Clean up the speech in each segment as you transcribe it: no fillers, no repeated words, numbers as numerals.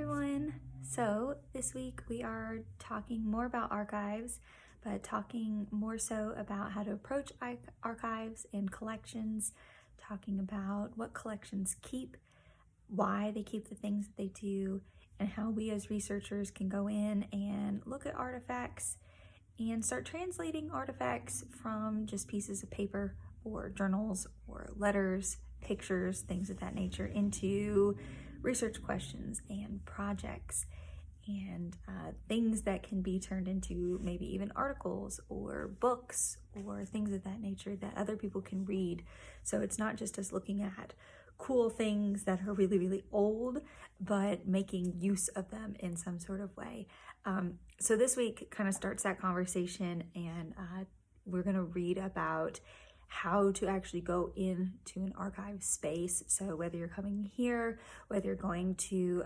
everyone. So this week we are talking more about archives, but talking more so about how to approach archives and collections, talking about what collections keep, why they keep the things that they do, and how we as researchers can go in and look at artifacts and start translating artifacts from just pieces of paper or journals or letters, pictures, things of that nature into research questions and projects and things that can be turned into maybe even articles or books or things of that nature that other people can read. So it's not just us looking at cool things that are really, really old, but making use of them in some sort of way. So this week kind of starts that conversation, and we're going to read about how to actually go into an archive space. So whether you're coming here, whether you're going to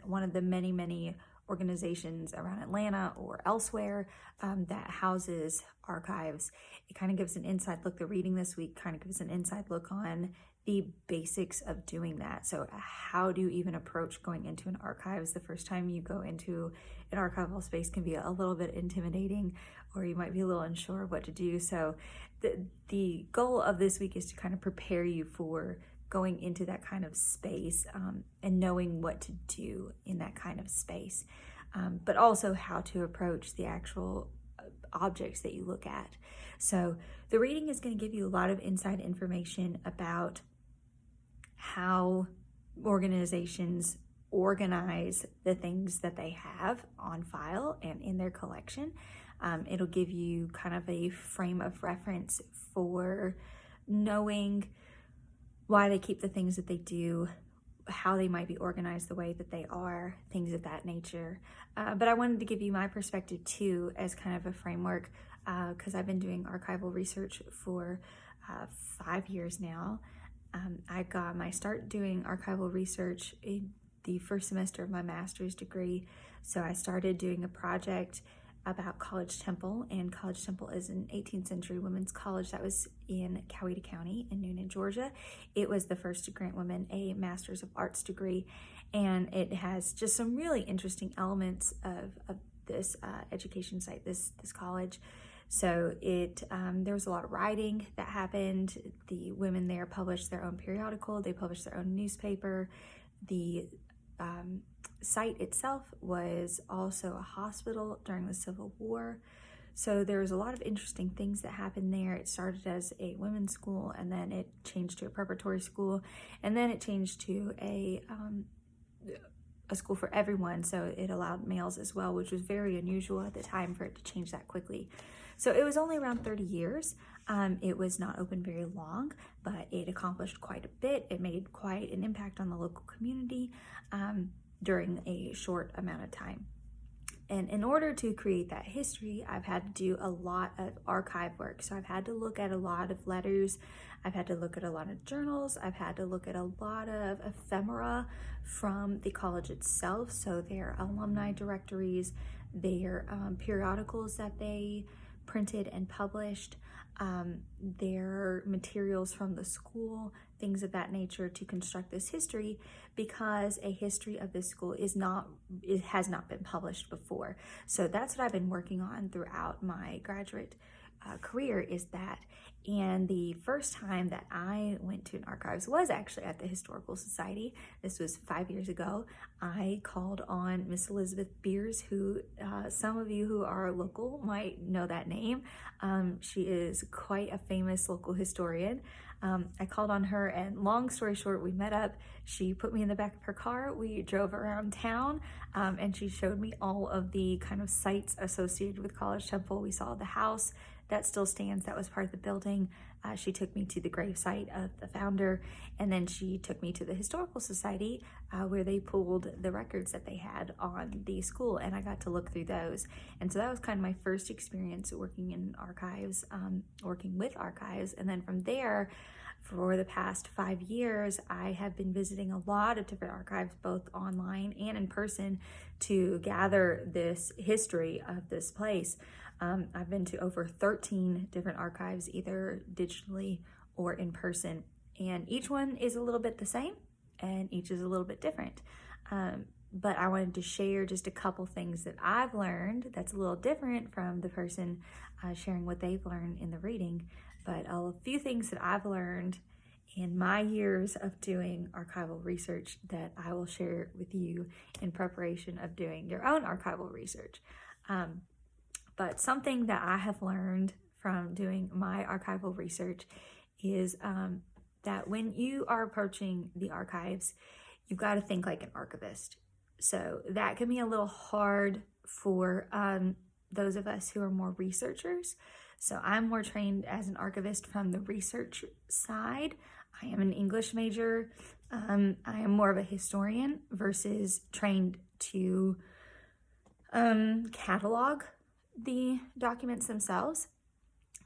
one of the many organizations around Atlanta or elsewhere that houses archives, it kind of gives an inside look. The reading this week kind of gives an inside look on the basics of doing that. So how do you even approach going into an archives? The first time you go into an archival space can be a little bit intimidating, or you might be a little unsure of what to do. So the goal of this week is to kind of prepare you for going into that kind of space and knowing what to do in that kind of space, but also how to approach the actual objects that you look at. So the reading is going to give you a lot of inside information about how organizations organize the things that they have on file and in their collection. It'll give you kind of a frame of reference for knowing why they keep the things that they do, how they might be organized the way that they are, things of that nature. But I wanted to give you my perspective too as kind of a framework, because I've been doing archival research for 5 years now. I got my start doing archival research in the first semester of my master's degree. So I started doing a project about College Temple, and College Temple is an 18th century women's college that was in Coweta County in Newnan, Georgia. It was the first to grant women a Master's of Arts degree, and it has just some really interesting elements of this education site, this college. So there was a lot of writing that happened. The women there published their own periodical, they published their own newspaper. The site itself was also a hospital during the Civil War. So there was a lot of interesting things that happened there. It started as a women's school, and then it changed to a preparatory school, and then it changed to a school for everyone. So it allowed males as well, which was very unusual at the time for it to change that quickly. So it was only around 30 years. It was not open very long, but it accomplished quite a bit. It made quite an impact on the local community during a short amount of time. And in order to create that history, I've had to do a lot of archive work. So I've had to look at a lot of letters. I've had to look at a lot of journals. I've had to look at a lot of ephemera from the college itself. So their alumni directories, their periodicals that they printed and published, their materials from the school, things of that nature, to construct this history, because a history of this school has not been published before. So that's what I've been working on throughout my graduate career, is that. And the first time that I went to an archives was actually at the Historical Society. This was 5 years ago. I called on Miss Elizabeth Beers, who some of you who are local might know that name. She is quite a famous local historian. I called on her, and long story short, we met up. She put me in the back of her car. We drove around town, and she showed me all of the kind of sites associated with College Temple. We saw the house that still stands, that was part of the building. She took me to the gravesite of the founder, and then she took me to the Historical Society where they pulled the records that they had on the school, and I got to look through those. And so that was kind of my first experience working in archives, working with archives. And then from there, for the past 5 years, I have been visiting a lot of different archives, both online and in person, to gather this history of this place. I've been to over 13 different archives, either digitally or in person, and each one is a little bit the same and each is a little bit different. But I wanted to share just a couple things that I've learned that's a little different from the person sharing what they've learned in the reading, but a few things that I've learned in my years of doing archival research that I will share with you in preparation of doing your own archival research. But something that I have learned from doing my archival research is that when you are approaching the archives, you've got to think like an archivist. So that can be a little hard for those of us who are more researchers. So I'm more trained as an archivist from the research side. I am an English major. I am more of a historian versus trained to catalog the documents themselves.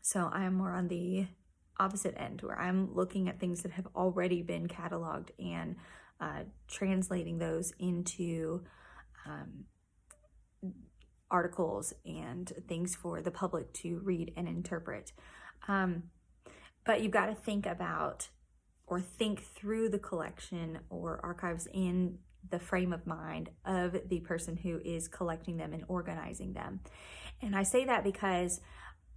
So I am more on the opposite end, where I'm looking at things that have already been cataloged and translating those into articles and things for the public to read and interpret. But you've got to think about or think through the collection or archives in the frame of mind of the person who is collecting them and organizing them. And I say that because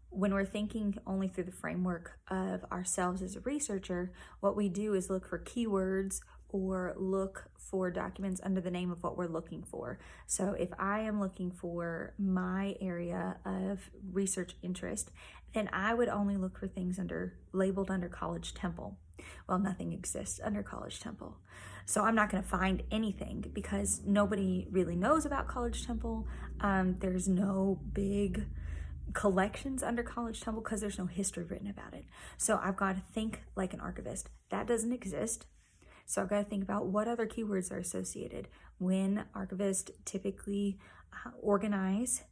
when we're thinking only through the framework of ourselves as a researcher, what we do is look for keywords or look for documents under the name of what we're looking for. So if I am looking for my area of research interest, then I would only look for things labeled under College Temple. Well, nothing exists under College Temple. So I'm not going to find anything because nobody really knows about College Temple. There's no big collections under College Temple because there's no history written about it. So I've got to think like an archivist. That doesn't exist. So I've got to think about what other keywords are associated. When archivists typically organize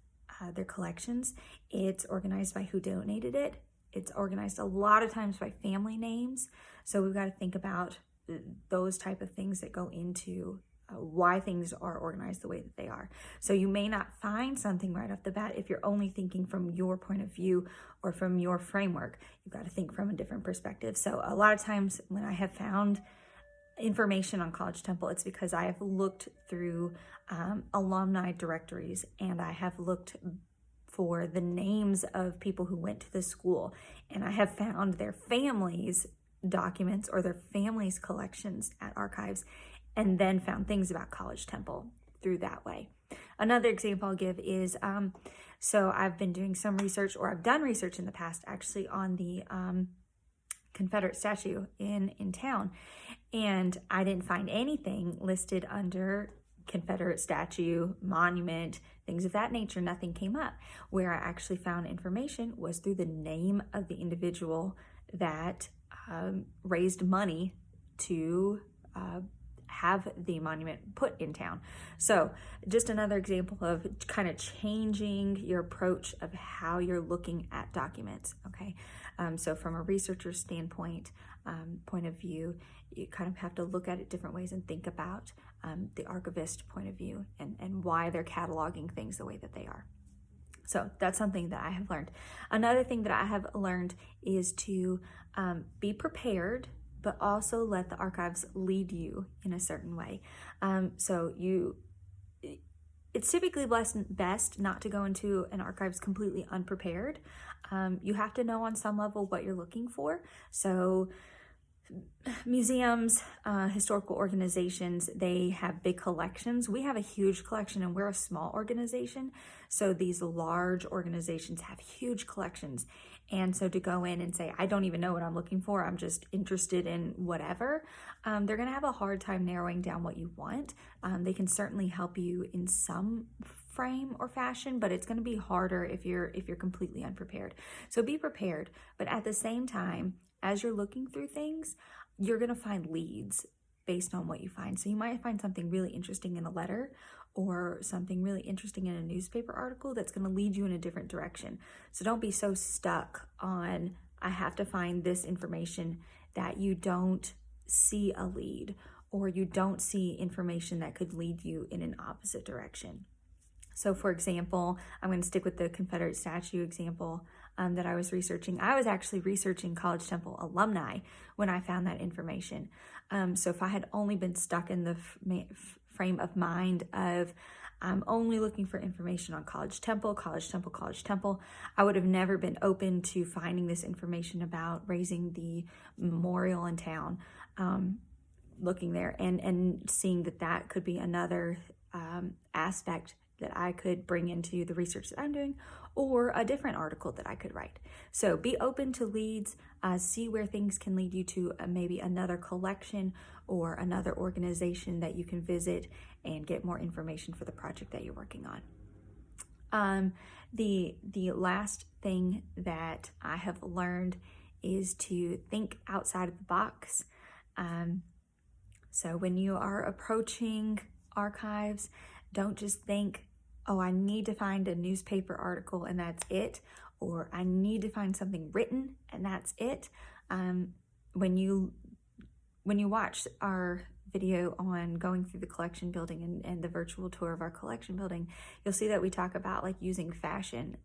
their collections, it's organized by who donated it. It's organized a lot of times by family names. So we've got to think about those type of things that go into why things are organized the way that they are. So you may not find something right off the bat if you're only thinking from your point of view or from your framework. You've got to think from a different perspective. So a lot of times when I have found information on College Temple, it's because I have looked through alumni directories and I have looked for the names of people who went to the school, and I have found their families' documents or their families' collections at archives, and then found things about College Temple through that way. Another example I'll give is, so I've been doing some research, or I've done research in the past actually on the Confederate statue in town, and I didn't find anything listed under Confederate statue, monument, things of that nature. Nothing came up. Where I actually found information was through the name of the individual that raised money to have the monument put in town. So just another example of kind of changing your approach of how you're looking at documents. Okay. So from a researcher's standpoint, point of view, you kind of have to look at it different ways and think about the archivist point of view and why they're cataloging things the way that they are. So that's something that I have learned. Another thing that I have learned is to be prepared, but also let the archives lead you in a certain way. It's typically best not to go into an archives completely unprepared. You have to know on some level what you're looking for. So museums, historical organizations, they have big collections. We have a huge collection and we're a small organization. So these large organizations have huge collections. And so to go in and say, I don't even know what I'm looking for, I'm just interested in whatever, they're going to have a hard time narrowing down what you want. They can certainly help you in some frame or fashion, but it's going to be harder if you're completely unprepared. So be prepared, but at the same time, as you're looking through things, you're going to find leads based on what you find. So you might find something really interesting in a letter or something really interesting in a newspaper article that's going to lead you in a different direction. So don't be so stuck on, I have to find this information, that you don't see a lead or you don't see information that could lead you in an opposite direction. So for example, I'm going to stick with the Confederate statue example that I was researching. I was actually researching College Temple alumni when I found that information. So if I had only been stuck in the frame of mind of I'm only looking for information on College Temple, I would have never been open to finding this information about raising the memorial in town, looking there and seeing that could be another aspect that I could bring into the research that I'm doing, or a different article that I could write. So be open to leads, see where things can lead you to maybe another collection or another organization that you can visit and get more information for the project that you're working on. The last thing that I have learned is to think outside of the box. So when you are approaching archives, don't just think, oh, I need to find a newspaper article and that's it, or I need to find something written and that's it. When you watch our video on going through the collection building and the virtual tour of our collection building, you'll see that we talk about like using fashion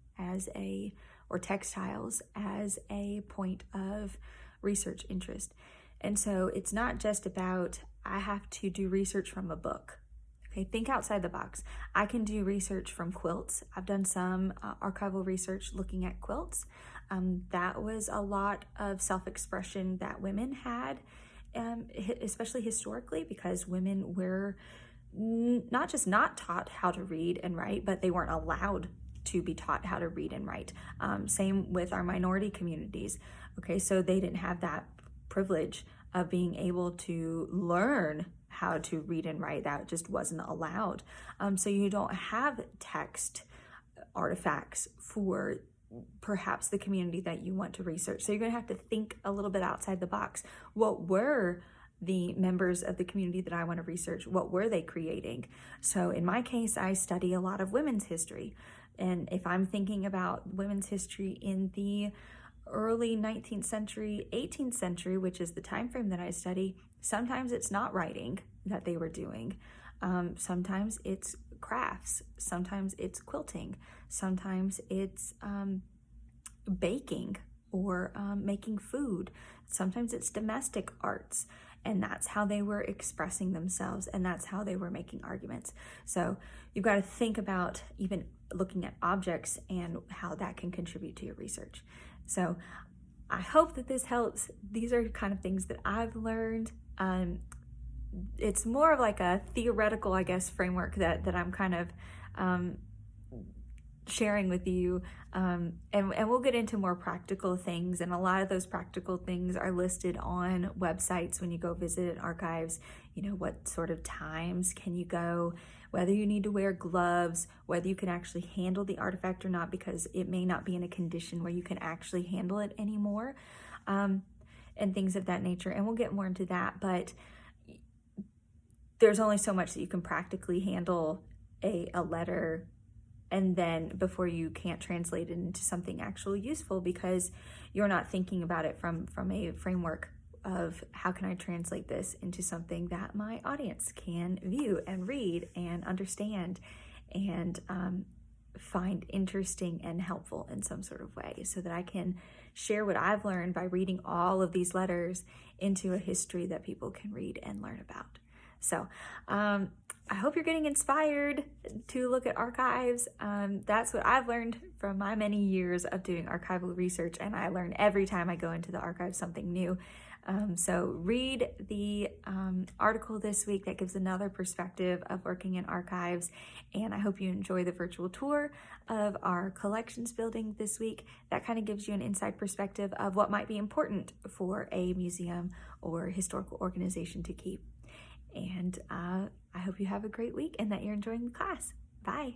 or textiles as a point of research interest. And so it's not just about, I have to do research from a book. Okay, think outside the box. I can do research from quilts. I've done some archival research looking at quilts. That was a lot of self-expression that women had, especially historically, because women were not just not taught how to read and write, but they weren't allowed to be taught how to read and write. Same with our minority communities. Okay, so they didn't have that privilege of being able to learn how to read and write. That just wasn't allowed. So you don't have text artifacts for perhaps the community that you want to research. So you're going to have to think a little bit outside the box. What were the members of the community that I want to research? What were they creating? So in my case, I study a lot of women's history. And if I'm thinking about women's history in the early 19th century, 18th century, which is the time frame that I study, sometimes it's not writing that they were doing. Sometimes it's crafts. Sometimes it's quilting. Sometimes it's baking or making food. Sometimes it's domestic arts. And that's how they were expressing themselves, and that's how they were making arguments. So you've got to think about even looking at objects and how that can contribute to your research. So I hope that this helps. These are kind of things that I've learned. It's more of like a theoretical, I guess, framework that I'm kind of sharing with you. And we'll get into more practical things. And a lot of those practical things are listed on websites when you go visit archives. You know, what sort of times can you go, whether you need to wear gloves, whether you can actually handle the artifact or not, because it may not be in a condition where you can actually handle it anymore, and things of that nature. And we'll get more into that, but there's only so much that you can practically handle a letter, and then before you can't translate it into something actually useful, because you're not thinking about it from a framework of how can I translate this into something that my audience can view and read and understand and find interesting and helpful in some sort of way, so that I can share what I've learned by reading all of these letters into a history that people can read and learn about. So I hope you're getting inspired to look at archives. That's what I've learned from my many years of doing archival research, and I learn every time I go into the archive something new. So read the article this week that gives another perspective of working in archives, and I hope you enjoy the virtual tour of our collections building this week. That kind of gives you an inside perspective of what might be important for a museum or historical organization to keep. And I hope you have a great week and that you're enjoying the class. Bye.